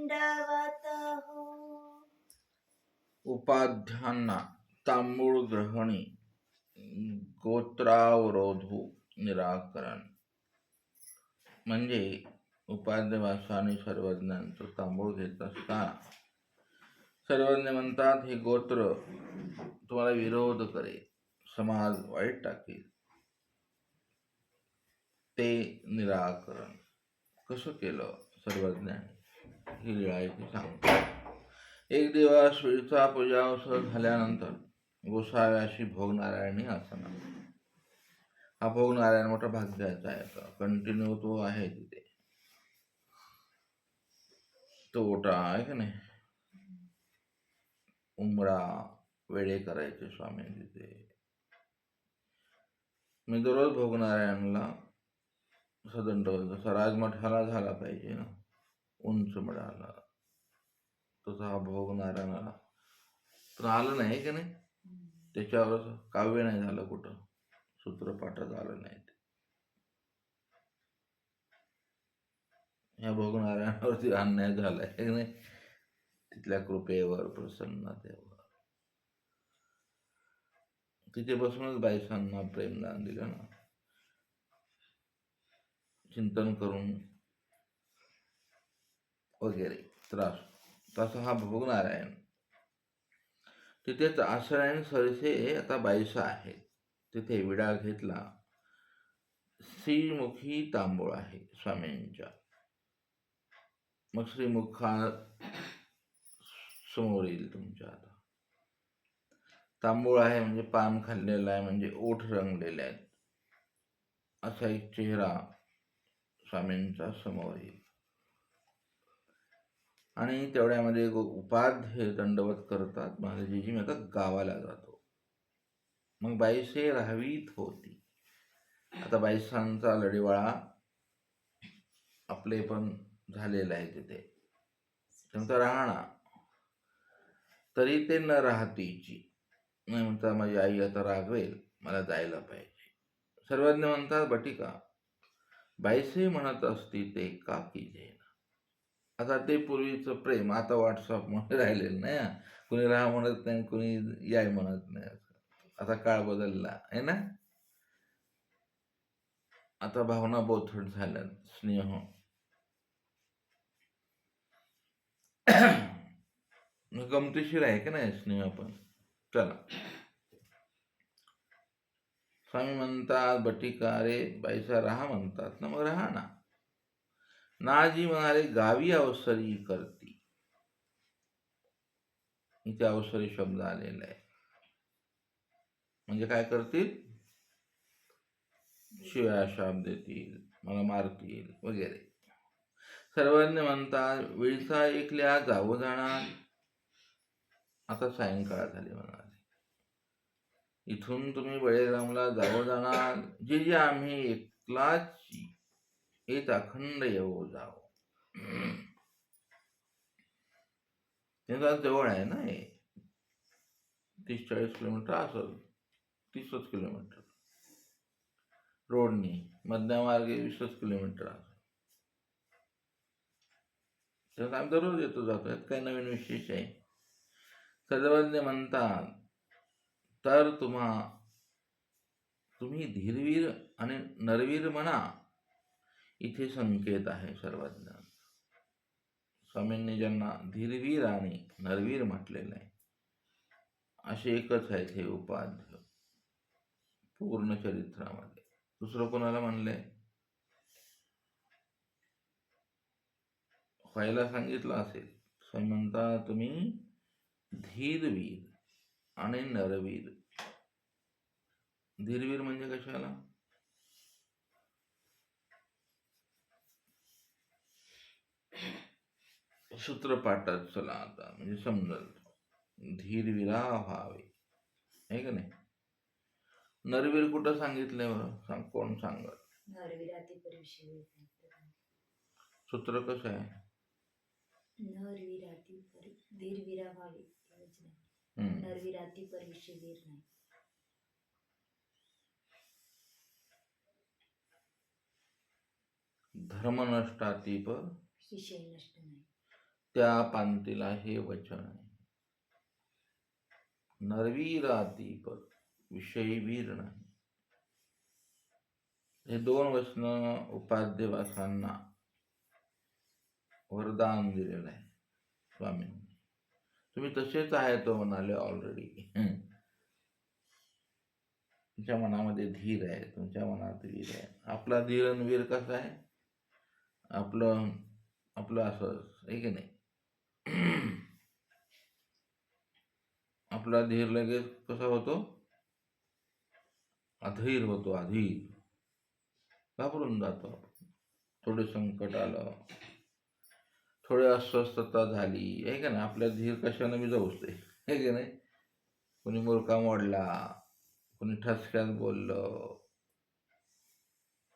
दंडवत हो. उपाध्यांना तांबूळ ग्रहणी गोत्रावरोधू निराकरण. म्हणजे उपाध्य भाषा आणि सर्वज्ञांचं तांबूळ घेत असताना सर्वज्ञ म्हणतात हे गोत्र तुम्हाला विरोध करेल, समाज वाईट टाकेल. ते निराकरण कसं केलं सर्वज्ञाने ही लीळा इथे सांगतो. एक दिवस वेळीचा पूजावसर झाल्यानंतर गोसाव्याशी भोगनारायणी आसना. हा भोगनारायण मोठा भाग्याचा आहे, कंटिन्यू तो आहे तिथे. तो ओटा आहे का नाही, उमरा वेळे करायचे स्वामी तिथे. मी दररोज भोगनारायणला सदंड, जसा राजमठाला झाला पाहिजे ना, उंच मिळाला तसा हा भोगनारायणाला तर आलं नाही का नाही. त्याच्यावर काव्य नाही झालं, कुठं सूत्रपाठात आलं नाही. ह्या भोगनारायणावरती अन्याय झालाय की नाही, तिथल्या कृपेवर प्रसन्नतेवर. तिथे बसूनच बायसांना प्रेमदान दिलं ना, चिंतन करून वगैरे त्रास. तसा हा भोगनारायण तिथेच आश्रयन सरसे आता बाईसा आहे. तिथे विडा घेतला. श्रीमुखी तांबूळ आहे स्वामींच्या. मग श्रीमुखा समोर येईल तुमच्या. आता तांबूळ आहे म्हणजे पान खाल्लेला आहे, म्हणजे ओठ रंगलेले आहेत, असा एक चेहरा स्वामींचा समोर येईल. आणि तेवढ्यामध्ये उपाध्ये दंडवत करतात, महाराजी मी आता गावाला जातो. मग बाईसे राहावीत होती. आता बाईसांचा लढीवाळा आपले पण झालेला आहे तिथे. त्यांचा राहणार तरी ते न राहतीची नाही म्हणता, माझी आई आता रागवेल, मला जायला पाहिजे. सर्वज्ञ म्हणतात बटिका, बाईसे म्हणत असती ते का की जेना. आता ते पूर्वीचं प्रेम आता व्हॉट्सअप मध्ये राहिलेलं नाही. कुणी राहा म्हणत नाही, कुणी याय म्हणत नाही. आता काळ बदलला आहे ना. आता भावना बोथट झाल्या, स्नेह गमतीशीर आहे की नाही स्नेह पण. चला, स्वामी म्हणतात बटिका रे बाईसा राहा म्हणतात ना, मग राहा ना. नाजी म्हणाले गावी अवसरी करती. इथे अवसरी शब्द आलेला आहे, म्हणजे काय करतील, शिव्या शाप देतील, मला मारतील वगैरे. सर्वज्ञ म्हणतात वेळीचा ऐकल्या जावं जाणार. आता सायंकाळ झाली म्हणाले, इथून तुम्ही बळीरामला जावं जाणार. जे जे आम्ही एकलाच एक अखंड येऊ जावं. जवळ आहे ना हे, 30-40 किलोमीटर असेल, 30च किलोमीटर रोडनी, मध्यमार्गे 20च किलोमीटर असेल. त्यात आम्ही दररोज येतो जातो, यात काही नवीन विशेष आहे. सर्वज्ञ म्हणतात तर तुम्ही धीरवीर आणि नरवीर म्हणा. इथे संकेत आहे सर्वज्ञ. स्वामींनी ज्यांना धीरवीर आणि नरवीर म्हटलेलं आहे, असे एकच आहेत हे उपाध्य पूर्ण चरित्रामध्ये. दुसरं कोणाला म्हणलंय व्हायला सांगितलं असेल. स्वामी म्हणता तुम्ही धीरवीर आणि नरवीर. धीरवीर म्हणजे कशाला, सूत्रपाठात चला आता म्हणजे समजल. धीरवीरा व्हावे आहे का नाही. नरवीर कुठं सांगितलंय बरं, सांग, कोण सांगत. सूत्र कसं आहे, नरवीराती धीरवीरा व्हावे, नरवीराती परिविषय वीर नाही. धर्म नष्टातीप विषय नष्ट नाही. त्या पांतीला हे वचन आहे. नरवीर अतिपर विषयी वीर नाही. हे दोन वचन उपाध्यवासांना वरदान दिलेलं आहे स्वामींनी. तुम्ही तसेच आहे तो म्हणाले ऑलरेडी. तुमच्या मनामध्ये धीर आहे, तुमच्या मनात वीर आहे. आपला धीर आणि वीर कसा आहे? आपलं आपलं असंच आहे की नाही? आपला धीर लगेच कसा होतो? अधीर होतो. अधीर घाबरून जातो. थोडे संकट आलं, थोडी अस्वस्थता झाली आहे का नाही, आपल्या धीर कशाने बी जाऊचते आहे की नाही? कोणी मुरका मोडला, कोणी ठसक्यात बोललं,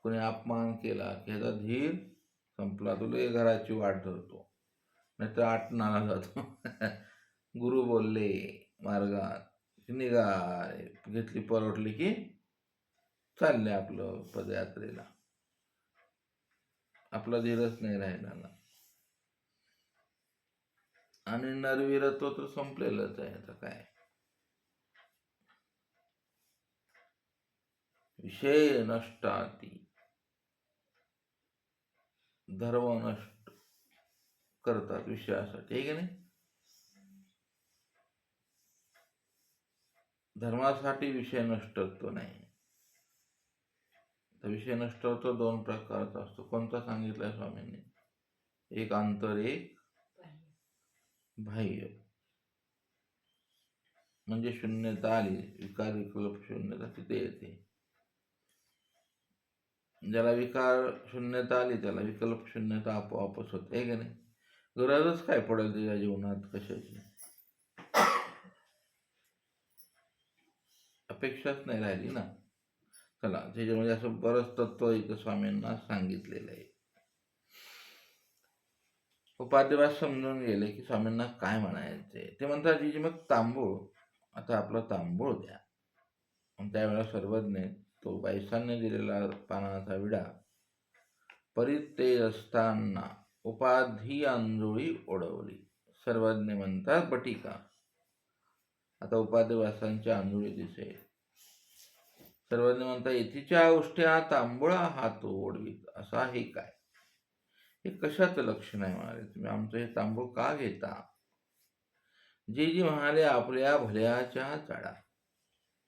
कोणी अपमान केला की ह्याचा धीर संपला, तुला घराची वाट धरतो, नाहीतर आटणाला जातो. गुरु बोलले मार्गात निघाले, घेतली परवडली की चालले आपलं पदयात्रेला. आपला धीरच नाही राहिला ना. आणि नरवीरत्व तर संपलेलंच आहे. आता काय विषय नष्टाती, धर्म नष्ट करतात विषयासाठी आहे की नाही? धर्मासाठी विषय नष्ट होतो नाही. तर विषय नष्ट होतो दोन प्रकारचा असतो. कोणता सांगितलाय स्वामींनी? एक आंतर, एक बाह्य. म्हणजे शून्यता आली, विकार विकल्प शून्यता तिथे येते. ज्याला विकार शून्यता आली त्याला विकल्प शून्यता आपोआपच होते आहे की नाही? गरजच काय पडेल त्याच्या जीवनात कशाची? अपेक्षाच नाही राहिली ना. चला, त्याच्यामध्ये असं बरंच तत्व इथं स्वामींना सांगितलेलं आहे. उपाध्यवास समजून गेले की स्वामींना काय म्हणायचे. ते म्हणतात जी मग तांबूळ, आता आपला तांबूळ द्या. त्यावेळेला सर्वज्ञ तो बाईसांनी दिलेला पानाचा विडा परितेज असताना उपाधी अंजुळी ओढवली. सर्वज्ञ म्हणतात बटिका. आता उपाध्यवासांच्या अंजुळी दिसे. सर्वज्ञ म्हणतात येथीच्या उष्ट्या तांबुळा हात ओढवीत. असा हे काय? हे कशाचं लक्षण आहे म्हणाले तुम्ही? आमचं हे तांबूळ का घेता? जे जी म्हणाले आपल्या भल्याच्या चाडा,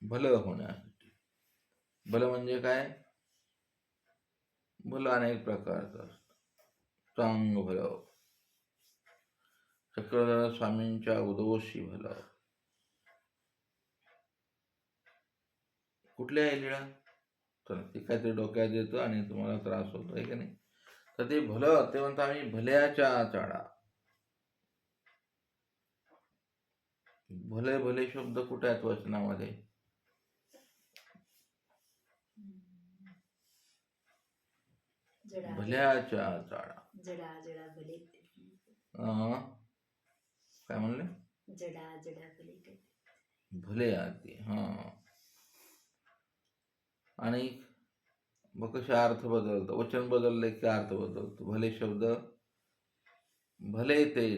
भलं होण्यासाठी. भलं म्हणजे काय? भलं अनेक प्रकारचं असतं. चांग भलं, चक्रधर स्वामींच्या उदोषी भलं. कुठल्या आहे लीळा? तर ते काहीतरी डोक्यात येतं आणि तुम्हाला त्रास होतो आहे की नाही? तर ते भलं, ते म्हणतात आम्ही भल्याच्या चाडा. भले भले शब्द कुठे आहेत वचनामध्ये? भल्याच्या चाडा. जडा जडा भले. काय म्हणले? जडा जडा भले. भले आती. आणि मग कसे अर्थ बदलतो? वचन बदलले की अर्थ बदलतो. भले शब्द भले ते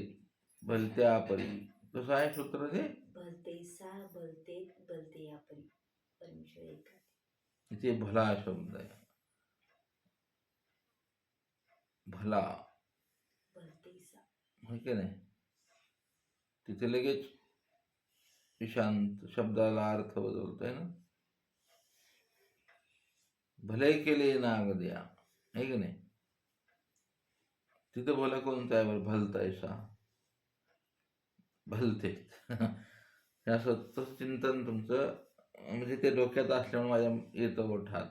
भलत्या परी. कसं आहे सूत्र ते? भलतेसा भलते भलते या परी. परमेश्वर एक आहे. इथे भला शब्द आहे. भला भलतेसा, हो की नाही? तिथे लगेच विशांत शब्दाला अर्थ बदलतो आहे ना. भले केले नाग द्या आहे की नाही? तिथं भलं कोणतं आहे बरं? भलतायसा, भलते. असं तसं चिंतन तुमचं म्हणजे ते डोक्यात असल्यामुळे माझ्या येतं ओठात.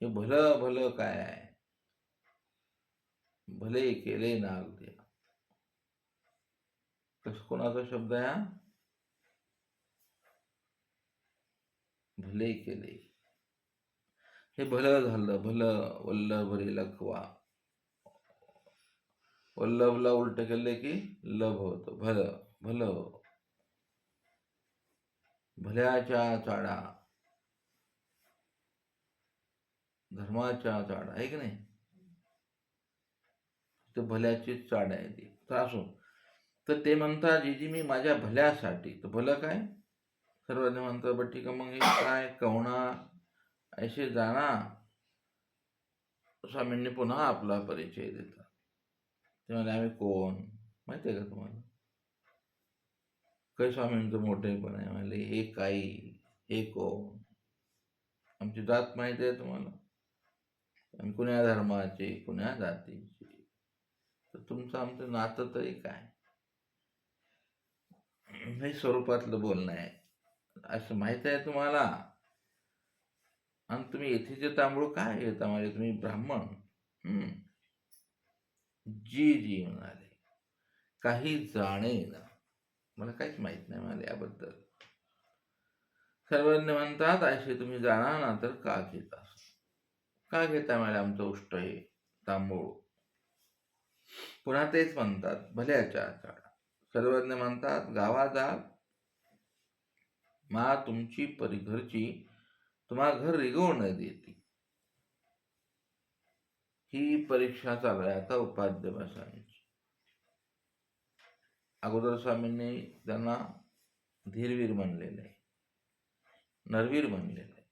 हे भलं भलं काय आहे? भले केले नाग द्या. कसं कोणाचा शब्द आहे हा? भले केले. हे भलं झालं. भलं वल्लभ रे लखवा. वल्लभला उलट केले की लभ होतं. भलं भलं. भल्याच्या चाडा, धर्माच्या चाडा आहे की नाही? तर भल्याचीच चाड आहे ती. त्रास होऊन. तर ते म्हणतात जीजी मी माझ्या भल्यासाठी. तर भलं काय? सर्वज्ञ म्हणतात बरं ठीक आहे मग हे काय कवणा ऐसे जाणा. स्वामींनी पुन्हा आपला परिचय देतात. ते म्हणाले आम्ही कोण माहिती आहे का तुम्हाला? काही स्वामींचं मोठेपण आहे. म्हणले हे काही हे कोण? आमची जात माहिती आहे तुम्हाला? आम्ही कुण्या धर्माचे कुण्या जातीचे? तर तुमचं आमचं नातं तरी काय? हे स्वरूपातलं बोलणं आहे. असं माहित आहे तुम्हाला? आणि तुम्ही येथेचे तांबूळ काय येता म्हणजे तुम्ही ब्राह्मण? जी जी म्हणाले काही जाणेना. मला काहीच माहित नाही म्हणाले याबद्दल. सर्वज्ञ म्हणतात असे तुम्ही जाणार ना तर का घेता? का घेता म्हणाले आमचं उष्ट हे तांबूळ? पुन्हा तेच म्हणतात भल्याच्या आचारा. सर्वज्ञ म्हणतात गावात जा मा तुमची परिघरची तुम्हा घर रिगवून न देती. ही परीक्षा चालू आहे आता उपाध्य भाषांची. अगोदर स्वामींनी त्यांना धीरवीर म्हणलेलं आहे, नरवीर म्हणलेलं आहे.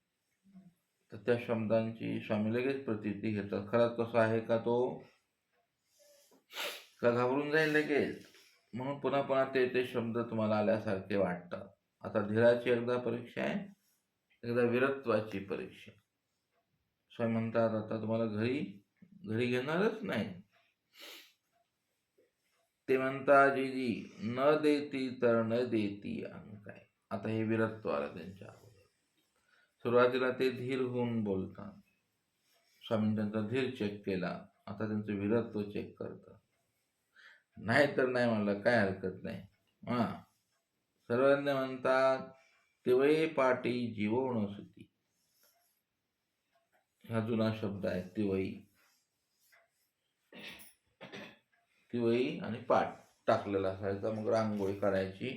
तर त्या शब्दांची स्वामी लगेच प्रतीती घेतात. खरंच कसं आहे का तो? का घाबरून जाईल लगेच? म्हणून पुन्हा पुन्हा ते शब्द तुम्हाला आल्यासारखे वाटतात. आता धीराची एकदा परीक्षा आहे, एकदा वीरत्वाची परीक्षा. स्वामी म्हणतात आता तुम्हाला घरी घेणारच नाही. ते म्हणता जीजी न देती तर न देती काय. आता हे वीरत्व आलं त्यांच्या अगोदर. सुरुवातीला ते धीर होऊन बोलतात. स्वामी त्यांचा धीर चेक केला, आता त्यांचं वीरत्व चेक करतात. नाही तर नाही म्हणलं काय हरकत नाही. सर्वज्ञ म्हणतात तिवई पाटी जीवण सुती. हा जुना शब्द आहे तिवई. तिवई आणि पाट टाकलेला असायचा. मग रांगोळी काढायची,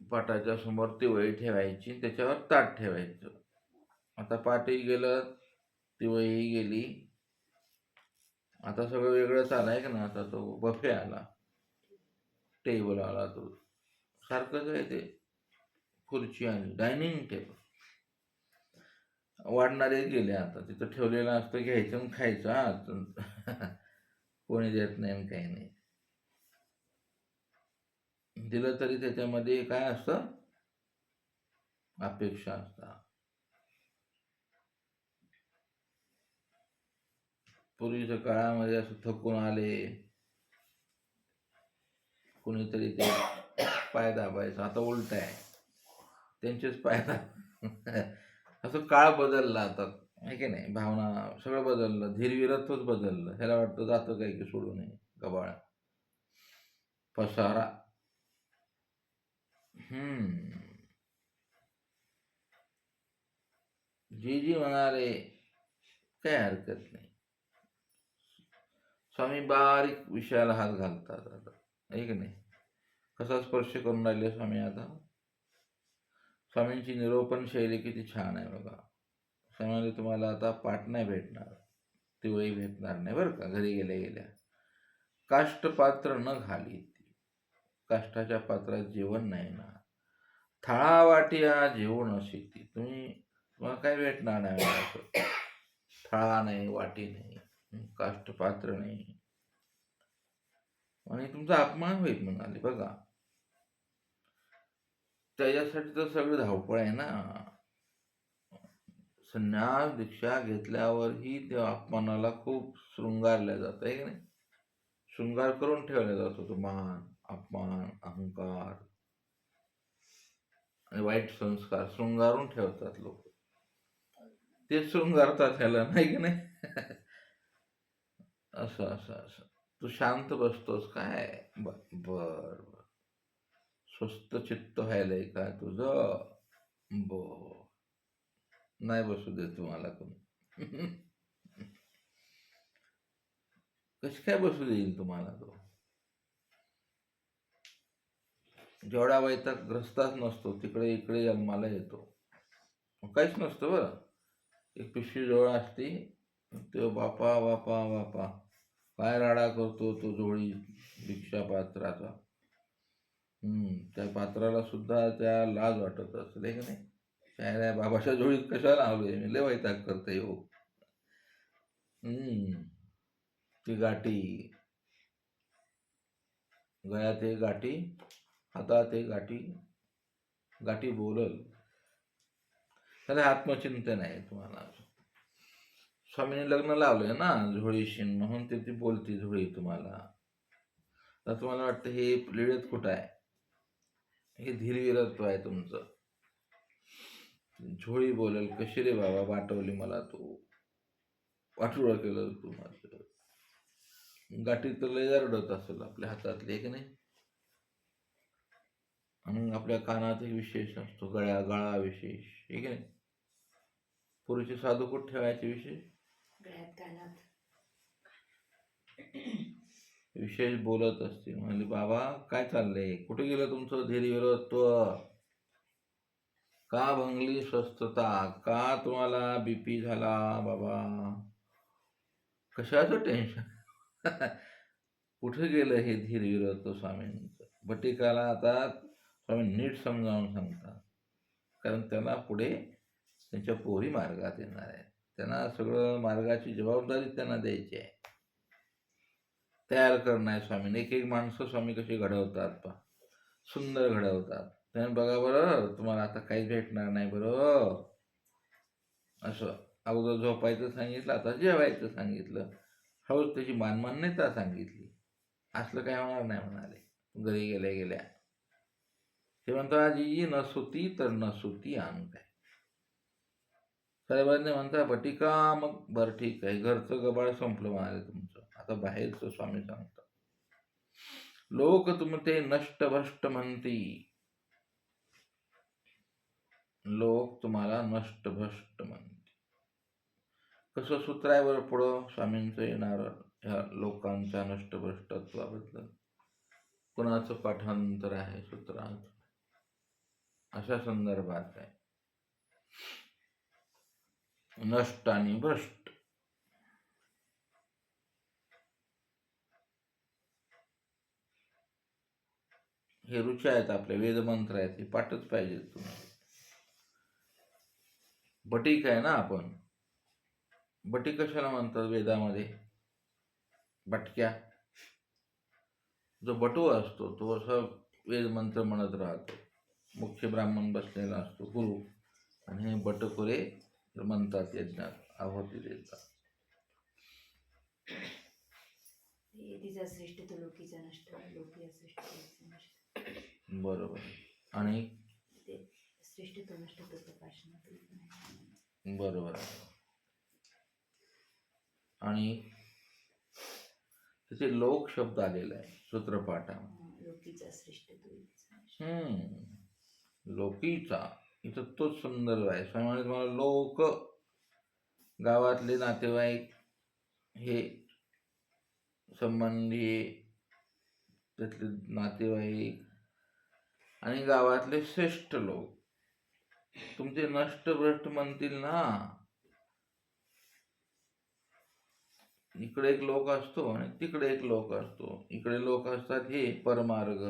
पाटाच्या समोर तिवई ठेवायची, त्याच्यावर ताट ठेवायचं. आता पाटही गेलं, तिवई गेली, आता सगळं वेगळंच आलं आहे का ना. आता तो बफे आला, टेबल आला, तो सारखंच आहे ते. खुर्ची आली, डायनिंग टेबल. वाढणारे गेले, आता तिथं ठेवलेलं असतं घ्यायचं आणि खायचं. कोणी देत नाही आणि काही नाही. दिलं तरी त्याच्यामध्ये काय असतं? अपेक्षा असतात. पूर्वीच्या काळामध्ये असं थकून आले, कोणीतरी ते पाय दाबायचं. आता उलट आहे, त्यांचेच पाय असं काळ बदलला आता आहे की नाही. भावना सगळं बदललं, धीरवीरत्वच बदललं. ह्याला वाटतं जातं काही की सोडू नये गबाळा पसारा. जी म्हणाले काय हरकत नाही. स्वामी बारीक विषयाला हात घालतात आता आहे की नाही. कसा स्पर्श करून राहिले स्वामी आता. स्वामींची निरोपण शैली किती छान आहे बघा. स्वामी तुम्हाला आता पाठ नाही भेटणार, तिवई भेटणार नाही बरं का. घरी गेल्या काष्टपात्र न घाली. काष्टाच्या पात्रात जेवण नाही ना. थाळा वाटिया जेवण शेती. तुम्हाला काय भेटणार नाही असं. थाळा नाही, वाटी नाही, काष्टपात्र नाही, आणि तुमचा अपमान होईल म्हणाले बघा. त्याच्यासाठी तर सगळं धावपळ आहे ना. संन्यास दीक्षा घेतल्यावरही त्या अपमानाला खूप शृंगारल्या जात आहे की नाही. शृंगार करून ठेवला जातो तो मान, अपमान, अहंकार आणि वाईट संस्कार शृंगारून ठेवतात लोक. ते शृंगारतात ह्याला नाही की नाही. असं असं असं तू शांत बसतोस काय? बर स्वस्त चित्त व्हायलंय का तुझं? नाही बसू दे तुम्हाला कोणी. कशी काय बसू देईल तुम्हाला तो? जेवढा वैतागग्रस्ताच नसतो तिकडे इकडे जन्माला येतो. काहीच नसतं बरं. एक पिशवी जवळ असते, तो बापा बापा बापा काय राडा करतो तो झोळी भिक्षा पात्राचा. त्या पात्राला सुद्धा त्या लाज वाटत असेल की नाही, काय बाबाच्या झोळीत कशाला आलोय मी, लय वैताग करते हो. ती गाठी, गळ्यात एक गाठी, हातात एक गाठी, गाठी बोलल. त्याला आत्मचिंतन आहे तुम्हाला. स्वामीने लग्न लावलंय ना झोळीशी, म्हणून ती बोलती झोळी तुम्हाला. तर तुम्हाला वाटतं हे लिळत कुठं आहे, हे धीरवीरत्व आहे तुमचं. झोळी बोलेल, कशी रे बाबा वाटवली मला तू, वाटोळं केलं तू माझं. गाठी तर लय रडत असेल आपल्या हातातली की नाही. आणि आपल्या कानात एक विशेष असतो, गळा विशेष हे की नाही. पुरुषी साधू कुठं ठेवायचे विशेष, गळ्यात कानात. विशेष बोलत असते. म्हणजे बाबा काय चाललंय, कुठे गेलं तुमचं धीरवीरत्व, का भंगली स्वस्थता, का तुम्हाला बीपी झाला बाबा, कशाचं टेन्शन. कुठे गेलं हे धीरवीरत्व स्वामींचं. भटिकाला आता स्वामी नीट समजावून सांगतात, कारण त्यांना पुढे त्यांच्या पोरी मार्गात येणार आहे. त्यांना सगळं मार्गाची जबाबदारी त्यांना द्यायची आहे, तयार करणं आहे स्वामीने. एक एक माणसं स्वामी कशी घडवतात पहा, सुंदर घडवतात. त्याने बघा बरं, तुम्हाला आता काहीच भेटणार नाही बरं. असं अगोदर झोपायचं सांगितलं, आता जेवायचं सांगितलं, हळूच त्याची मान्यता सांगितली. असलं काय होणार नाही म्हणाले घरी गेल्या गेल्या. ते म्हणतात आजी नसुती तर नसुती आण काय. साहेबांनी म्हणता भटिका, मग बरं ठीक आहे, घरचं गबाळ संपलं म्हणाले तुमचं, आता बाहेरचं स्वामी सांगतात. लोक तुमते नष्ट भ्रष्ट म्हणती, लोक तुम्हाला नष्ट भ्रष्ट म्हणते. कसं सूत्र आहे बरं पुढं स्वामींचं येणार ह्या लोकांच्या नष्टभ्रष्टत्वाबद्दल. कुणाचं पाठांतर आहे सूत्रांत, अशा संदर्भात आहे. नष्ट आणि भ्रष्ट हे रुची आहेत आपले, वेदमंत्र आहेत, हे पाठच पाहिजे तुम्ही. बटीक आहे ना आपण, बटी कशाला म्हणतात वेदामध्ये, बटक्या. जो बटू असतो तो असं वेदमंत्र म्हणत राहतो, मुख्य ब्राह्मण बसलेला असतो गुरु, आणि हे बटकुरे म्हणतात यज्ञात आहुती देतात. तिचा श्रेष्ठ तो लोकीचा नष्ट, लोकी अश्रेष्ठ नष्ट. बरोबर. आणि ते श्रेष्ठ तो नष्ट तो प्रकाशनात. बरोबर आहे. आणि तिथे लोक शब्द आलेला आहे सूत्रपाठामध्ये. लोकीचा श्रेष्ठ तो. लोकीचा इथं तोच सुंदर आहे. स्वामी तुम्हाला लोक, गावातले नातेवाईक, हे संबंधी, त्यातले नातेवाईक आणि गावातले श्रेष्ठ लोक तुमचे नष्ट भ्रष्ट म्हणतील ना. इकडे एक लोक असतो आणि तिकडे एक लोक असतो. इकडे लोक असतात हे परमार्ग,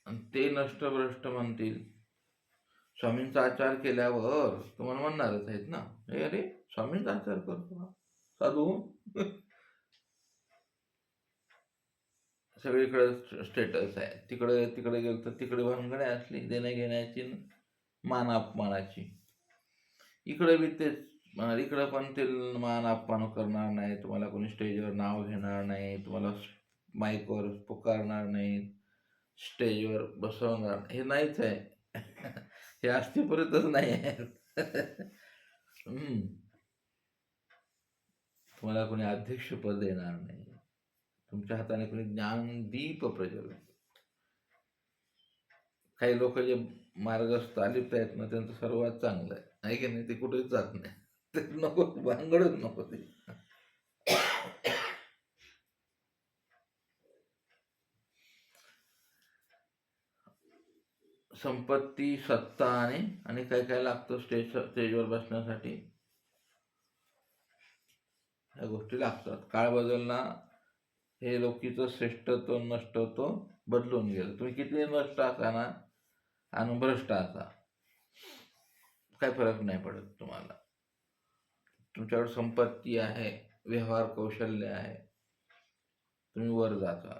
आणि ते नष्ट भ्रष्ट म्हणतील. स्वामींचा आचार केल्यावर तुम्हाला म्हणणारच आहेत ना, हे अरे स्वामींचा आचार करतो साधू. सगळीकडे स्टेटस आहे. तिकडे गेलं तर तिकडे भानगडे असली देण्या घेण्याची, मान अपमानाची. इकडे बी तेच, इकडं पण ते मान अपमान करणार नाही, तुम्हाला कोणी स्टेजवर नाव घेणार नाही, तुम्हाला माईकवर पुकारणार नाही, स्टेजवर बसवणार, हे नाहीच आहे. हे अस्थिपर्यंतच नाही आहे. तुम्हाला कोणी अध्यक्षपद देणार नाही, तुमच्या हाताने कोणी ज्ञानदीप प्रज्वलन. काही लोक जे मार्गस्थ आलिप्त आहेत ना, त्यांचं सर्वात चांगलं आहे की नाही, ते कुठेच जात नाही. ते नको, भानगडच नको ते. संपत्ती, सत्ता आणि काय काय लागतं स्टेजवर बसण्यासाठी. ह्या गोष्टी लागतात. काळ बदलणार, हे लौकिकचं श्रेष्ठत्व नष्टत्व बदलून गेलं. तुम्ही किती नष्ट असा ना आणि भ्रष्ट असा, काही फरक नाही पडत तुम्हाला. तुमच्याकडे संपत्ती आहे, व्यवहार कौशल्य आहे, तुम्ही वर जाता.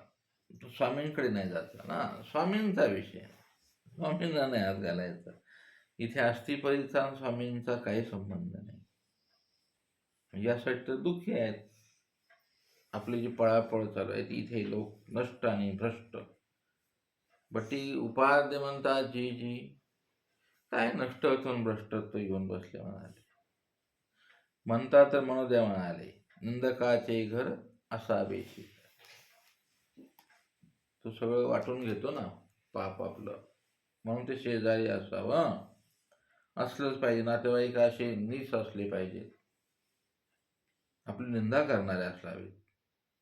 स्वामींकडे नाही जाता ना, स्वामींचा विषय, स्वामींना नाही हात घालायचा. इथे अस्थिपरीचा आणि स्वामींचा काही संबंध नाही. यासाठी तर दुःखी आहेत. आपली जी पळापळ चालू आहे ती इथे लोक नष्ट आणि भ्रष्ट. बटी उपाध्य म्हणतात जी जी काय नष्टत्व आणि भ्रष्टत्व येऊन बसले म्हणाले. म्हणता तर मनोदय म्हणाले, निंदकाचे घर असावेशी. तो सगळं वाटून घेतो ना पाप आपलं, म्हणून ते शेजारी असावं. असलंच पाहिजे, नातेवाईक असे नीच असले पाहिजे, आपली निंदा करणारे असावे,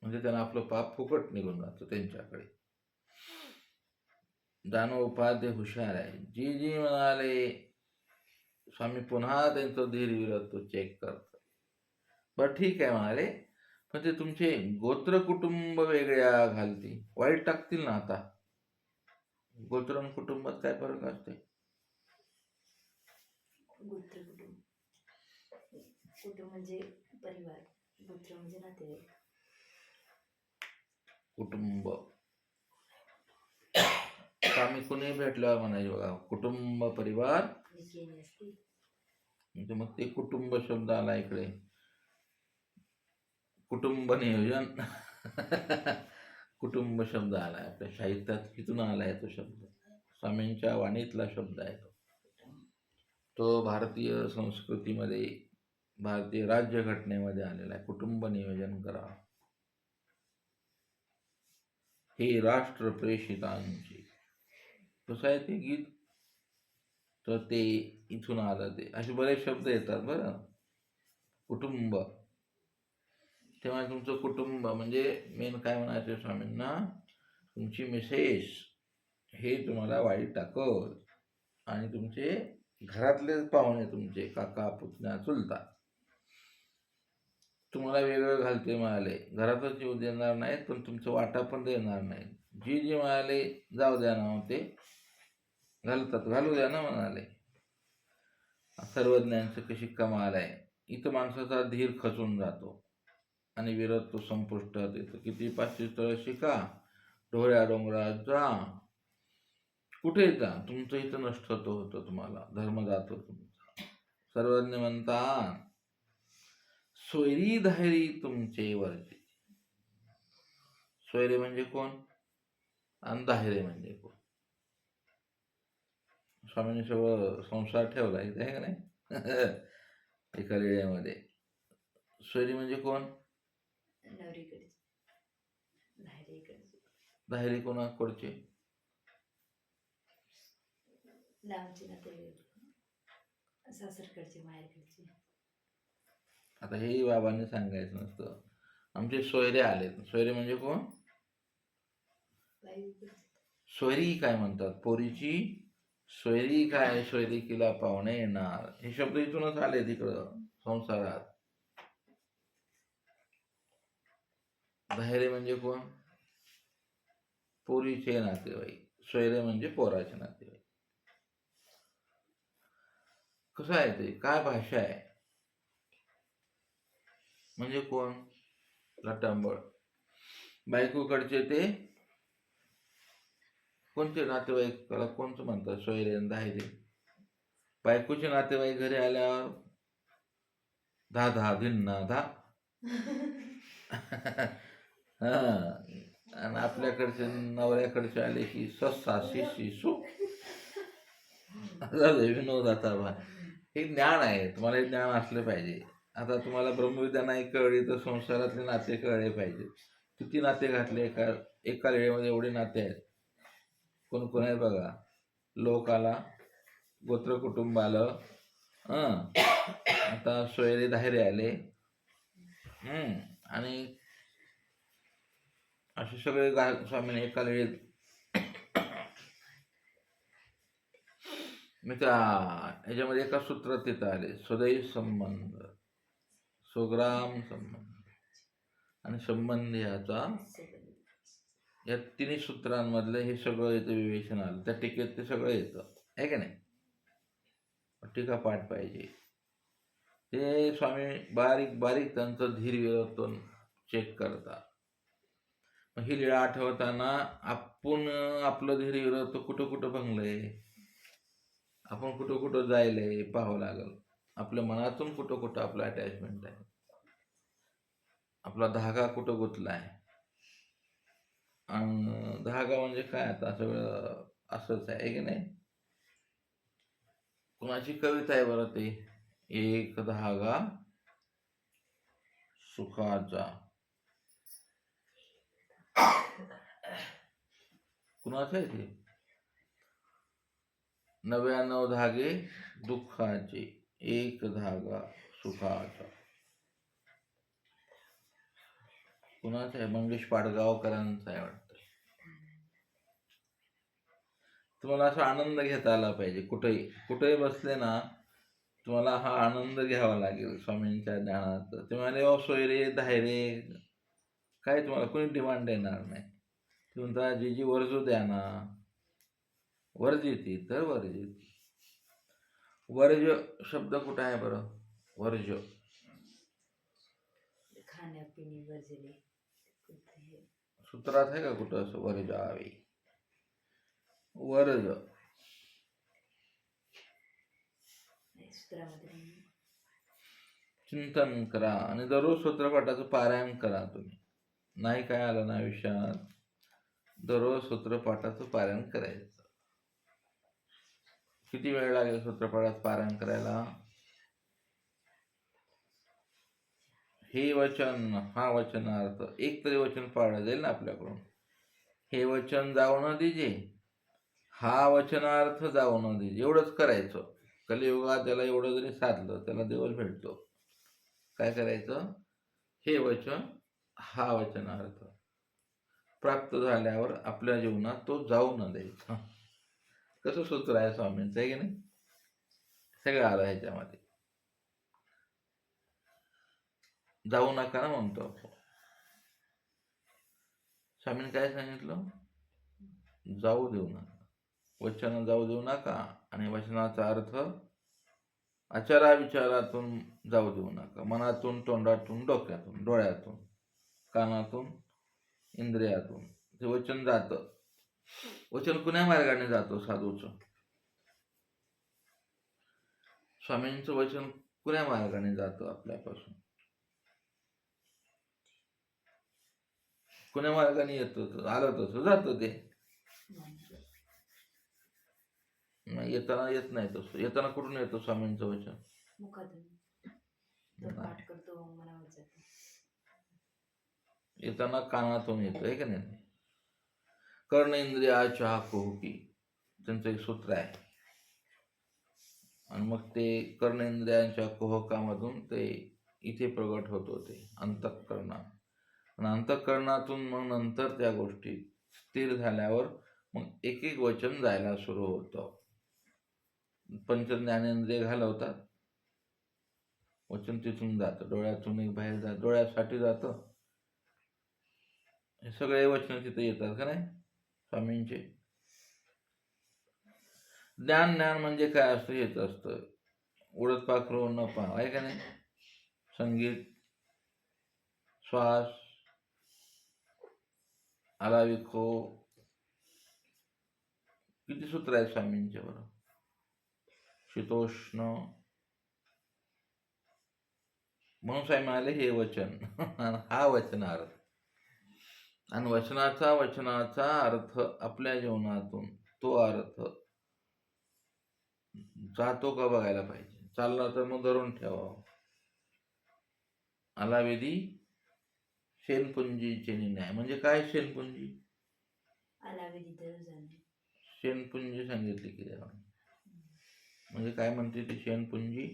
म्हणजे त्यांना आपलं पाप फुकट निघून जातं त्यांच्याकडे. दानव उपाध्य हुशार आहे. जी जी म्हणाले, स्वामी पुन्हा त्यांचं धीर विरत्व चेक करतात. बरं ठीक आहे म्हणाले, पण ते तुमचे गोत्र कुटुंब वेगळ्या घालतील, वाईट टाकतील ना. आता गोत्र आणि कुटुंबात काय फरक असते? गोत्र कुटुंब, कुटुंब म्हणजे परिवार, गोत्र म्हणजे नातेवाईक. कुटुंब स्वामी कुणी भेटल्यावर म्हणायचे बघा, कुटुंब परिवार, विज्ञानी असते. म्हणजे मग ते कुटुंब शब्द आला इकडे. कुटुंब नियोजन कुटुंब शब्द आलाय आपल्या साहित्यात, तिथून आलाय तो शब्द. स्वामींच्या वाणीतला शब्द आहे तो भारतीय संस्कृतीमध्ये, भारतीय राज्यघटनेमध्ये आलेला आहे. कुटुंब नियोजन करा, हे राष्ट्र प्रेषितांचे. कसं आहे ते गीत, तर ते इथून आलं. ते असे बरेच शब्द येतात बरं. कुटुंब, तेव्हा तुमचं कुटुंब म्हणजे मेन काय म्हणायचं स्वामींना, तुमची मिसेस हे तुम्हाला वाईट टाकल, आणि तुमचे घरातले पाहुणे, तुमचे काका पुतण्या चुलता तुम्हाला वेगळं घालते म्हणाले. घरातच येऊ देणार नाहीत, पण तुमचं वाटा पण देणार नाही. जी जी म्हणाले जाऊ द्या ना, ते घालतात, घालू द्या ना म्हणाले. सर्वज्ञांचं कशी कमाल आहे. इथं माणसाचा धीर खचून जातो आणि विरत्व संपुष्टात येतं. किती 500 स्थळ शिका, ढोऱ्या डोंगरात जा, कुठे जा, तुमचं इथं नष्टत्व होतं, तुम्हाला धर्म जातो तुमचा. सर्वज्ञ म्हणतात, सोयरी धायरी तुमचे वरचे. सोयरे म्हणजे कोण आणि दाहिरे म्हणजे कोण? स्वामींनी सगळं संसार ठेवला इथे, आहे का नाही एका लेण्यामध्ये. सोयरी म्हणजे कोण? नवरीकडचे, धायरीकडचे. दाहिरे कोणाकडचे? लांबचे नातेवाईक, सासरकडचे, माहेरकडचे. आता हे बाबांनी सांगायचं नसतं. आमचे सोयरे आले. सोयरे म्हणजे कोण? सोयरी काय म्हणतात? पोरीची सोयरी काय, सोयरिकीला पाहुणे येणार, हे शब्द इथूनच आले तिकडं संसारात. दाहिरे म्हणजे कोण? पोरीचे नातेवाईक. सोयरे म्हणजे पोराचे नातेवाईक. कसं आहे ते, काय भाषा आहे? म्हणजे कोण? लटांबळ. बायकोकडचे ते कोणते नातेवाईक, त्याला कोणतं म्हणतात? सोयरे आणि दाहिरे. बायकोचे नातेवाईक घरी आल्यावर धा धा धिन्ना धा हा, आणि आपल्याकडचे नवऱ्याकडचे आले की सस्सा शिशी सु. विनोद. आता हे ज्ञान आहे, तुम्हाला हे ज्ञान असलं पाहिजे. आता तुम्हाला ब्रह्मविद्या नाही कळली तर संसारातले नाते कळले पाहिजे. किती नाते घातले एका वेळेमध्ये, एवढे नाते आहेत. कोण कोण आहे बघा. लोक आला, गोत्र कुटुंब आलं, आता सोयरे दाहिरे आले, आणि असे सगळे स्वामीने एका वेळेत. मी त्या ह्याच्यामध्ये एका सूत्रात तिथं आले, स्वदैव संबंध, स्वग्राम संबंध. आणि संबंधी याचा, संबंध. या तिन्ही सूत्रांमधलं हे सगळं येतं, विवेचन आलं त्या टीकेत, ते सगळं येतं आहे का नाही. टीका पाठ पाहिजे. ते स्वामी बारीक बारीक त्यांचं धीर विरोधून चेक करतात. मग ही लीळा आठवताना आपण आपलं धीर विरोध कुठं कुठं भंगलंय, आपण कुठं कुठं जायलंय पाहावं लागल. आपल्या मनातून कुठं कुठं आपलं अटॅचमेंट आहे, आपला धागा कुठं गुंतलाय. आणि धागा म्हणजे काय, आता सगळं असंच आहे की नाही. कुणाची कविता आहे बरं ते, एक धागा सुखाचा. कुणाचं आहे ते, 99 धागे दुःखाचे, एक धागा सुखाचा. कुणाचं आहे, मंगेश पाडगावकरांचं आहे वाटतं. तुम्हाला असा आनंद घेता आला पाहिजे. कुठेही कुठेही बसले ना, तुम्हाला हा आनंद घ्यावा लागेल स्वामींच्या ज्ञानात. ते म्हणाले सोयरे धायरे काय, तुम्हाला कोणी डिमांड देणार नाही. ते म्हणता जी वर्जू द्या ना, वर्जिती तर वर्जिती. वर्ज शब्द कुठं आहे बरं, वर्ज खाण्यापिणी वर्जले सूत्रात आहे का कुठं असं, वर्जावे वर्ज सूत्रामध्ये नाही. चिंतन करा आणि दररोज सूत्रपाठाचं पारायण करा. तुम्ही नाही काय आलं ना आयुष्यात, दररोज सूत्रपाठाचं पारायण करायचं. किती वेळ लागेल सूत्रपाठात पारायण करायला. हे वचन, हा वचनार्थ, एक तरी वचन पाळलं जाईल ना आपल्याकडून. हे वचन जाऊ न दिजे, हा वचनार्थ जाऊ न दिजे, एवढंच करायचं. कलियुगात त्याला एवढं जरी साधलं त्याला देवच भेटतो. काय करायचं, हे वचन हा वचनार्थ प्राप्त झाल्यावर आपल्या जीवनात तो जाऊ न द्यायचा. कसं सूत्र आहे स्वामींचं आहे की नाही. सगळं आलं ह्याच्यामध्ये. जाऊ नका ना म्हणतो आपण. स्वामींनी काय सांगितलं, जाऊ देऊ नका, वचन जाऊ देऊ नका. आणि वचनाचा अर्थ आचारा विचारातून जाऊ देऊ नका. मनातून, तोंडातून, डोक्यातून, डोळ्यातून, कानातून, इंद्रियातून ते वचन जातं. वचन कुण्या मार्गाने जातो साधूचं, स्वामींचं वचन कुण्या मार्गाने जातं आपल्यापासून, कुण्या मार्गाने येतं, आलं तसं जातं ते. येताना येत नाही तसं. येताना कुठून येतं स्वामींचं वचन, मुखातून तो पाठ करतो, मनावर जातो. येताना कानातून येतं आहे का नाही. कर्ण इंद्रियाच्या कुहुकी त्यांचं एक सूत्र आहे. आणि मग ते कर्ण इंद्रियांच्या कुहकामधून ते इथे प्रगट होत होते अंतःकरणात. आणि अंतःकरणातून मग नंतर त्या गोष्टी स्थिर झाल्यावर मग एक एक वचन जायला सुरू होतं. पंचज्ञानेंद्रिय घालवतात, वचन तिथून जातं, डोळ्यातून बाहेर जात, डोळ्यासाठी जातं. हे सगळे वचन तिथे येतात का नाही स्वामींचे. ज्ञान म्हणजे काय असतं, हेच असतं, उडत पाखरू न पाव आहे का नाही. संगीत, श्वास, आलाविखो, किती सूत्र आहेत स्वामींचे बरं. शीतोष्ण, म्हणून स्वामी म्हणाले हे वचन हा वचनार्थ. आणि वचनाचा अर्थ आपल्या जीवनातून तो अर्थ जातो का बघायला पाहिजे. चालला तर मग धरून ठेवावं. आलावेदी शेनपुंजीचे न्याय म्हणजे काय. शेनपुंजी, आलावेदी तर जाणे. शेनपुंजी सांगितली की देवाने. म्हणजे काय म्हणते ती शेनपुंजी,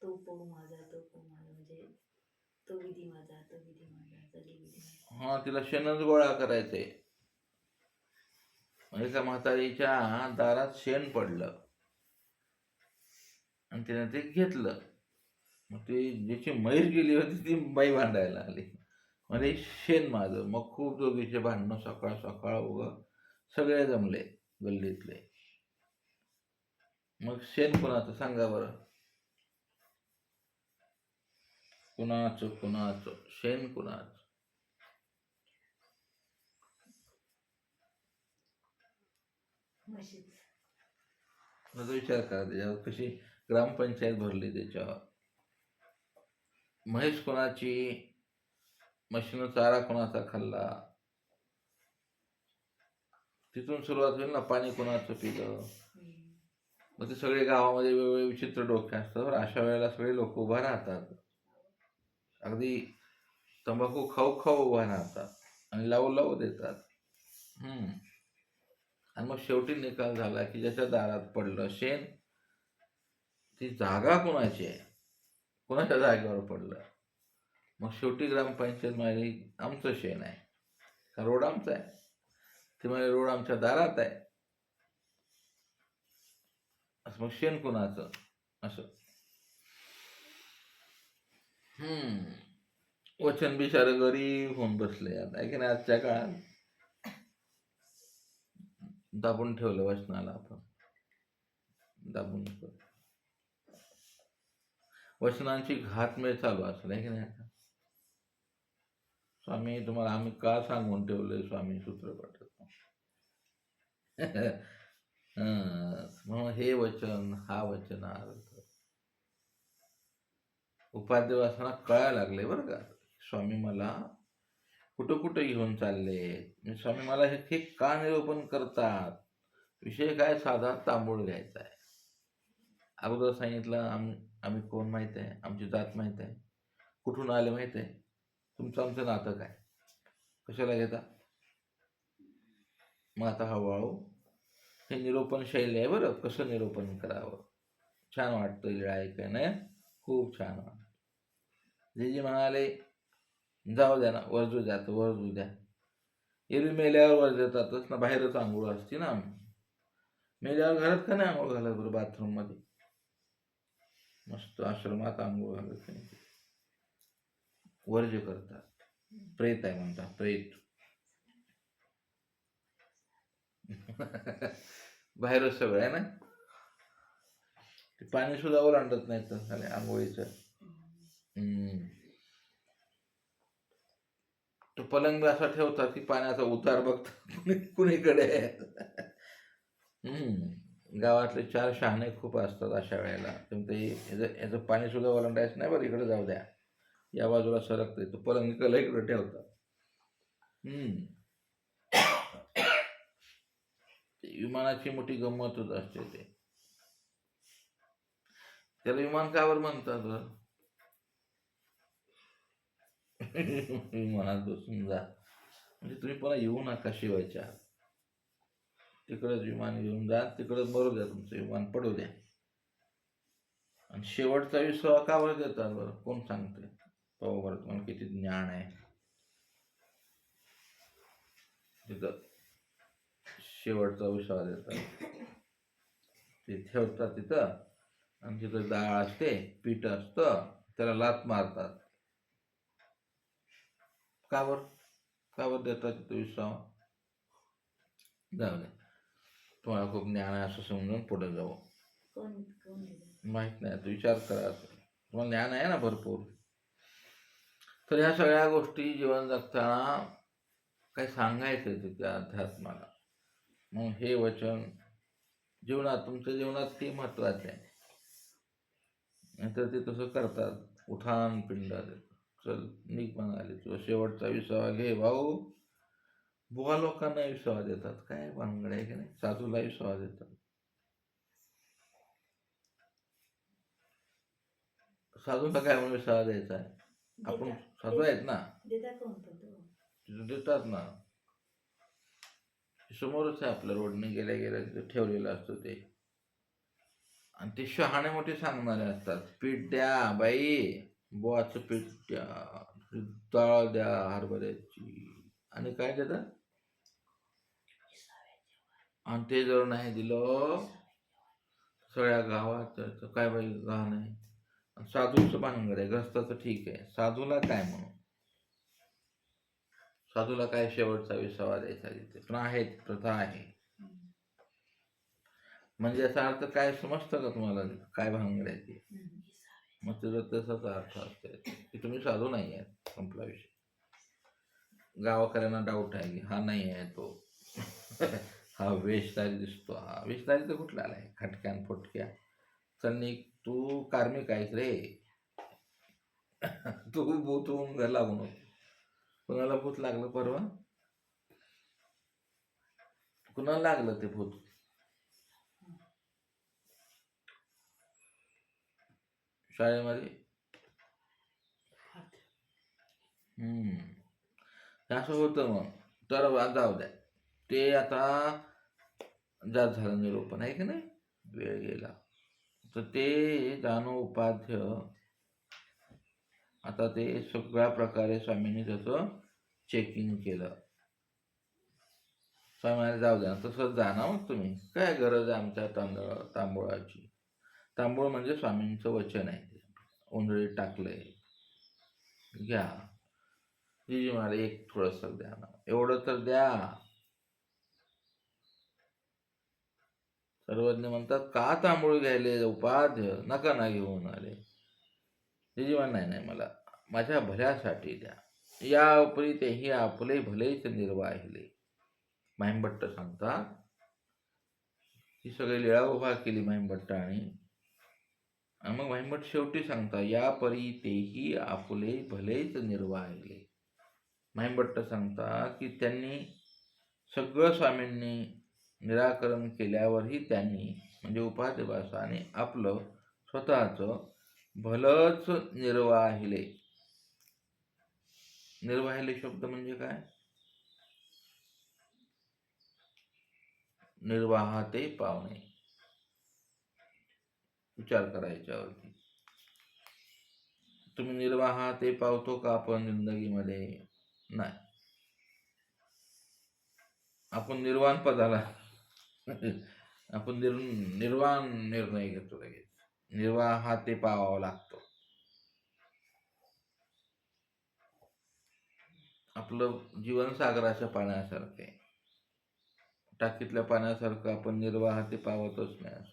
तो पो माझा, तो पो माझा, म्हणजे तो विधी माझा, तो विधी माझा, सगळी विधी माझा. हा, तिला शेणच गोळा करायचंय. म्हणजे त्या म्हातारीच्या दारात शेण पडलं आणि तिने ते घेतलं. मग ती ज्याची म्हैस गेली होती ती बाई भांडायला आली, म्हणजे शेण माझं. मग खूप दोघीचे भांडणं सकाळ सकाळ उगं सगळे जमले गल्लीतले. मग शेण कुणाचं सांगा बरं? कुणाचं शेण कुणाचं? म्हशीच. माझा विचार करा त्याच्यावर, कशी ग्रामपंचायत भरली त्याच्यावर. म्हैस कोणाची, म्हशीनं चारा कोणाचा खाल्ला, तिथून सुरुवात होईल ना. पाणी कोणाचं पिलं. मग ते सगळे गावामध्ये वेगवेगळे विचित्र डोके असतात. अशा वेळेला सगळे लोक उभा राहतात, अगदी तंबाखू खाऊ खाऊ उभा राहतात आणि लावू लावू देतात. आणि मग शेवटी निकाल झाला की ज्याच्या दारात पडलं शेण, ती जागा कोणाची आहे, कोणाच्या जागेवर पडलं. मग शेवटी ग्रामपंचायत म्हणाली आमचं शेण आहे, का रोड आमचा आहे. ते म्हणाले रोड आमच्या दारात आहे. असं मग शेण कुणाचं असं. वचन बिचारे गरीब होऊन बसले आता, आहे की नाही. आजच्या काळात दाबून ठेवलं वचनाला आपण, दाबून. वचनांची घातमेळ चालू असेल, आहे की नाही. आता स्वामी तुम्हाला आम्ही का सांगून ठेवलंय स्वामी सूत्रपाठ. म्हणून हे वचन, हा वचनार्थ उपाध्यवासांना कळायला लागले बरं का. स्वामी मला कुठं कुठं घेऊन चालले, स्वामी मला हे का निरूपण करतात. विषय काय, साधा तांबूळ घ्यायचा आहे. अगोदर सांगितलं आम्ही कोण माहित आहे, आमची जात माहित आहे, कुठून आले माहित आहे, तुमचं आमचं नातं काय, कशाला घेता. मग आता हळूहळू हे निरूपण शैली आहे बरं, कसं निरूपण करावं. छान वाटतं लिळा ऐकायला, खूप छान वाटतं. जे म्हणाले जाऊ द्या ना, वरजू द्या तर वरजू द्या. एरवी मेल्यावर वर देतातच ना, बाहेरच आंघोळ असते ना. मेल्यावर घरात का नाही आंघोळ घालत बरं, बाथरूम मध्ये मस्त आश्रमात आंघोळ घालत नाही, वर्ज करतात. प्रेत आहे म्हणतात, प्रेत. बाहेरच सगळं आहे ना. ते पाणी सुद्धा ओलांडत नाही तर आंघोळीचं. तो पलंग असा ठेवतात की पाण्याचा उतार बघतात कुणीकडे. गावातले 4 शहाणे खूप असतात अशा वेळेला. ते याचं पाणी सुद्धा ओलांडायचं नाही बरं, इकडे जाऊ द्या, या बाजूला सरकते. तो पलंग इकडे ठेवतात. विमानाची मोठी गंमतच असते ते. त्याला विमान का बरं म्हणतात? विमानात बसून जा म्हणजे तुम्ही पुन्हा येऊ नका शिवायच्या. तिकडंच विमान घेऊन जा, तिकडंच मरू द्या, तुमचं विमान पडू द्या. आणि शेवटचा विश्वास का बरं देतात बरं, कोण सांगते? पाहू बरं तुम्हाला किती ज्ञान आहे. तिथं शेवटचा विश्वास देतात, ते ठेवतात तिथं. आणि तिथं डाळ असते, पीठ असतं, त्याला लात मारतात. का बरं देतात तिथं विश्वास? जाऊ दे, तुम्हाला खूप ज्ञान आहे असं समजून पुढे जाऊ. माहित नाही, तू विचार करा, तुम्हाला ज्ञान आहे ना भरपूर. तर ह्या सगळ्या गोष्टी जीवन जगताना काही सांगायचं ते त्या अध्यात्माला. मग हे वचन जीवनात, तुमच्या जीवनात ते महत्वाचं आहे. नाहीतर ते तसं करतात, उठान पिंड चल निघ म्हणाले, तुझा शेवटचा विसावा घे भाऊ. बुवा लोकांना विसावा देतात, काय भानगड आहे की नाही. साधूला विसावा देतात. साधूला काय म्हणून विसावा द्यायचा आहे? आपण साधू आहेत ना, देतात ना. समोरच आहे आपल्या, रोडने गेल्या गेल्या तिथे ठेवलेलं असतं ते. आणि ते शहाणे मोठे सांगणारे असतात, पीठ द्या बाई, बोवाचं पीठ द्या, डाळ द्या हरभऱ्याची, आणि काय देतात. आणि ते जर नाही दिलं सगळ्या गावात काय बाई घाण आहे, साधूचं भानगड आहे, ग्रस्ताचं ठीक आहे. साधूला काय म्हणू? साधूला काय शेवटचा विसावा द्यायचा तिथे? पण आहे, प्रथा आहे. म्हणजे याचा अर्थ काय समजतं का तुम्हाला? काय भानगड आहे ती? मग तुझा तसाच अर्थ असते की तुम्ही साधू नाही आहेत, संपला विषय. गावाकऱ्यांना डाऊट आहे की हा नाही आहे तो हा वेशधारी दिसतो. हा वेशधारी तर कुठला आलाय? खटक्यान फुटक्या चलनी. तू कार्मिक आहेस रे. तू भूत होऊन घर लागू नको. कुणाला भूत लागलं परवा? कुणाला लागलं ते भूत? शाळेमध्ये. असं होतं. मग तर जाऊ द्या, ते आता जात झालं निरोपण आहे की नाही, वेळ गेला. तर ते दानव उपाध्य आता ते सगळ्या प्रकारे स्वामींनी त्याचं चेकिंग केलं. स्वामींना जाऊ द्या, तसंच जाणार मग तुम्ही, काय गरज आहे आमच्या तांबूळाची. तांबूळ म्हणजे स्वामींचं वचन आहे, उंजळीत टाकलंय, घ्या. जी मला एक थोडंसं द्या ना, एवढं तर द्या. सर्वज्ञ म्हणतात, का तांबूळ घ्यायले उपाध्य, नका ना घेऊन आले. जीवन नाही, मला माझ्या भल्यासाठी द्या. या उपरी तेही आपले भलेच निर्वाहिले. माहीमभट्ट सांगतात, ही सगळी लीळा उभा केली माहीमभट्टाने. आणि मग माहीमभट्ट शेवटी सांगतात, या परी तेही आपले भलेच निर्वाहिले. माहीमभट्ट सांगतात की त्यांनी सगळं स्वामींनी निराकरण केल्यावरही त्यांनी म्हणजे उपाध्यवासाने आपलं स्वतःचं भलंच निर्वाहिले. निर्वाहिले शब्द म्हणजे काय? निर्वाहाते पावणे. विचार करायच्यावरती. तुम्ही निर्वाहाते पावतो का आपण जिंदगीमध्ये? नाही. आपण निर्वाण पदाला आपण निर्वाण निर्णय घेतो लगेच. निर्वाहाते पावावा लागतो. आपलं जीवन सागराच्या पाण्यासारखे, टाकीतल्या पाण्यासारखं आपण निर्वाहाते पावतच नाही.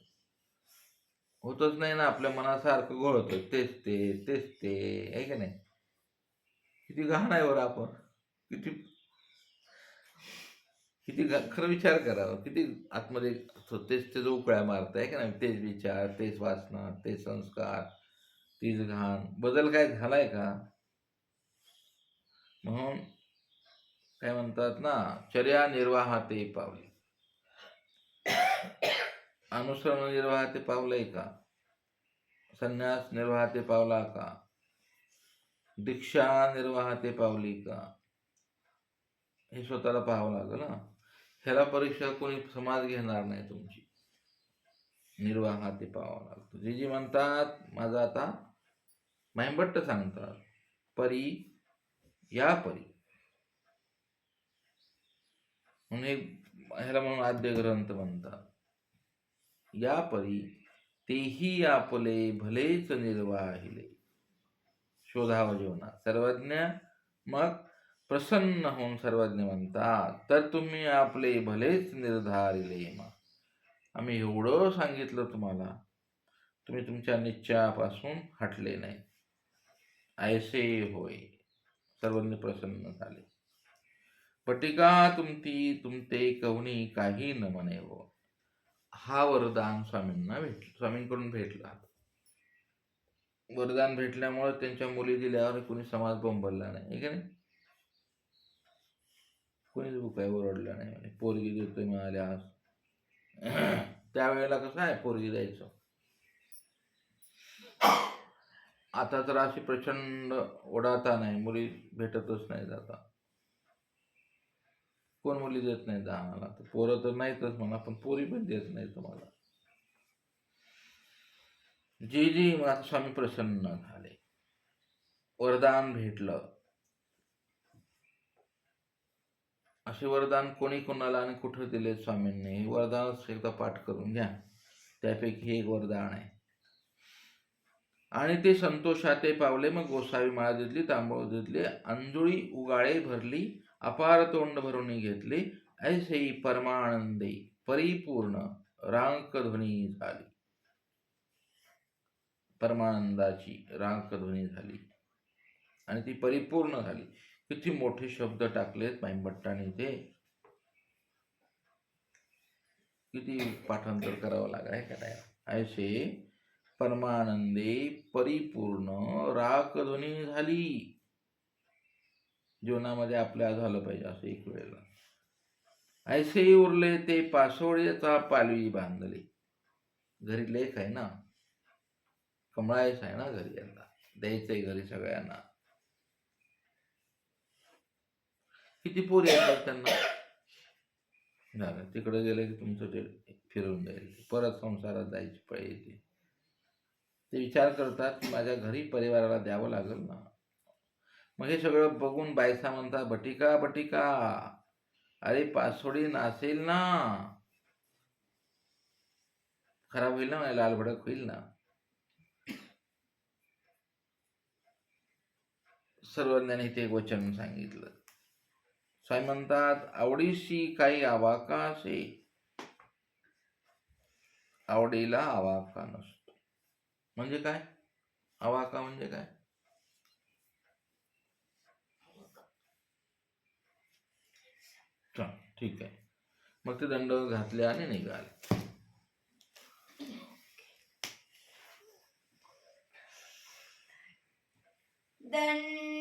होतच नाही ना, आपल्या मनासारखं घोळतं. तेच ते आहे की नाही? किती घाण आहे बरं आपण. किती किती खरं विचार करावा, किती आतमध्ये तेच उकळ्या मारत आहे का नाही? तेच विचार, तेच वासना, तेच संस्कार, तीच घाण. बदल काय झालाय का? म्हणून काय म्हणतात ना, चर्या निर्वाहाते पावले. अनुसरण निर्वाहाते पावलंय का? संन्यास निर्वाहाते पावला का? दीक्षा निर्वाहाते पावली का? हे स्वतःला पाहावं लागेल ना. ह्याला परीक्षा कोणी समाज घेणार नाही तुमची. निर्वाहाते पाहावं लागतं. जी म्हणतात, माझं आता माहीमभट्ट सांगतात, परी या परी म्हणून ह्याला म्हणून आद्य ग्रंथ म्हणतात. या परी तेही आपले भलेच निर्वाहिले. शोधावं जीवनात सर्वज्ञ. मग प्रसन्न होऊन सर्वज्ञ म्हणतात, तर तुम्ही आपले भलेच निर्धारिले. मग आम्ही एवढं सांगितलं तुम्हाला, तुम्ही तुमच्या निश्चयापासून हटले नाही. ऐसे होय. सर्वज्ञ प्रसन्न झाले. पटिका तुमते कवनी काही न म्हणे हो. हा वरदान स्वामींकडून भेटला. वरदान भेटल्यामुळे त्यांच्या मुली दिल्यावर कोणी समाज बोंबलला नाही, की नाही? कोणीच बुकाय ओरडलं नाही, पोरगी देतोय मिळाल्यास. त्यावेळेला कसं आहे, पोरगी द्यायचं. आता तर अशी प्रचंड ओढाता नाही, मुली भेटतच नाही. आता कोण मुली देत नाही आम्हाला. तर पोरं तर नाहीतच म्हणा, पण पोरी पण देत नाही तुम्हाला. जी मग आता स्वामी प्रसन्न झाले, वरदान भेटलं. असे वरदान कोणी कोणाला आणि कुठं दिले स्वामींनी? वरदान एकदा पाठ करून घ्या. त्यापैकी हे एक वरदान आहे. आणि ते संतोषाते पावले. मग गोसावी माळा दिसली, तांबूळ दिसले, अंजुळी उगाळे भरली, अपार तोंड भरून घेतले. ऐसे परमानंदे परिपूर्ण रांकध्वनी झाली. परमानंदाची रांकध्वनी झाली आणि ती परिपूर्ण झाली. किती मोठे शब्द टाकलेत माईभट्टाने ते. किती पाठांतर करावं लागाय का नाही. ऐसे परमानंदे परिपूर्ण राखध्वनी झाली. जीवनामध्ये आपल्या झालं पाहिजे असं एक वेळेला. ऐसे उरले ते पासोळ्याचा पालवी बांधले. घरी लेख आहे ना, कमळायचं आहे ना घरी, यांना द्यायचंय घरी सगळ्यांना. किती पोरी येतात त्यांना. झालं तिकडे गेले की तुमचं ते फिरून जाईल, परत संसारात जायची पाळी येते. ते विचार करतात की माझ्या घरी परिवाराला द्यावं लागेल ना. मग हे सगळं बघून बायसा म्हणतात, बटिका बटिका, अरे पासोडी नासेल ना, खराब होईल ना, लाल भडक होईल ना. सर्वज्ञाने ते वचन सांगितलं. स्वामी म्हणतात, आवडीशी काही आवाका असे, आवडीला आवाका नसतो. म्हणजे काय? आवाका म्हणजे काय? ठीक आहे. मग ते दंड घातले आणि निघाले. दंड